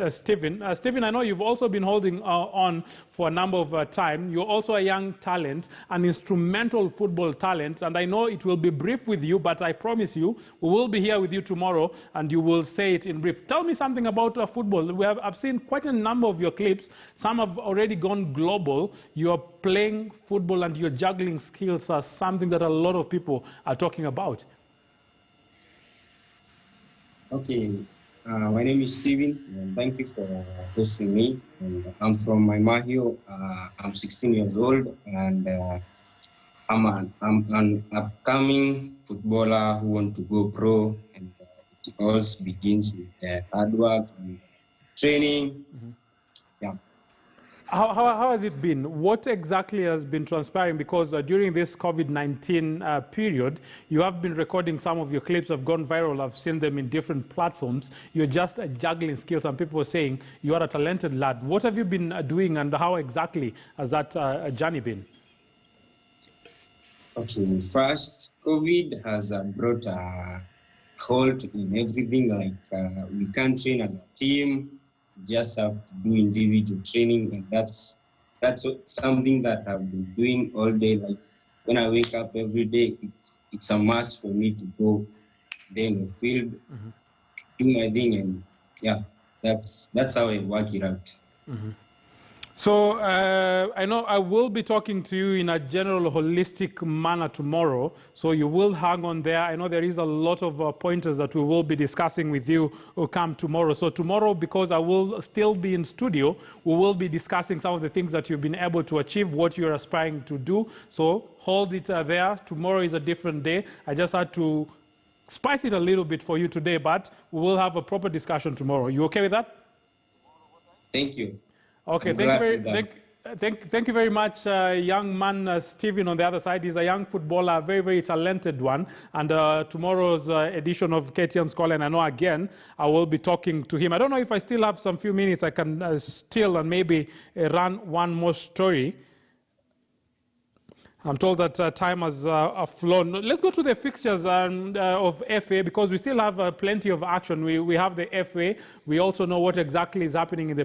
Stephen. Stephen, I know you've also been holding on for a number of time. You're also a young talent, an instrumental football talent, and I know it will be brief with you, but I promise you, we will be here with you tomorrow, and you will say it in brief. Tell me something about football. I've seen quite a number of your clips. Some have already gone global. You're playing football, and your juggling skills are something that a lot of people are talking about. Okay. My name is Stephen, and thank you for hosting me. I'm from Maimahio. I'm 16 years old, and I'm an upcoming footballer who wants to go pro. And it all begins with hard work and training. Mm-hmm. Yeah. How has it been? What exactly has been transpiring? Because during this COVID-19 period, you have been recording some of your clips have gone viral. I've seen them in different platforms. You're just juggling skills, and people are saying you are a talented lad. What have you been doing, and how exactly has that journey been? Okay, first, COVID has brought a halt in everything. Like we can't train as a team. Just have to do individual training, and that's something that I've been doing all day. Like when I wake up every day, it's a must for me to go there in the field, do my thing, and yeah, that's how I work it out. So I know I will be talking to you in a general holistic manner tomorrow, so you will hang on there. I know there is a lot of pointers that we will be discussing with you who come tomorrow. So tomorrow, because I will still be in studio, we will be discussing some of the things that you've been able to achieve, what you're aspiring to do. So hold it there. Tomorrow is a different day. I just had to spice it a little bit for you today, but we will have a proper discussion tomorrow. You okay with that? Thank you. Okay, thank you very much, young man Stephen on the other side. He's a young footballer, a very, very talented one. And tomorrow's edition of KTN Scoreline, I know again, I will be talking to him. I don't know if I still have some few minutes. I can still and maybe run one more story. I'm told that time has flown. Let's go to the fixtures of FA, because we still have plenty of action. We have the FA. We also know what exactly is happening in the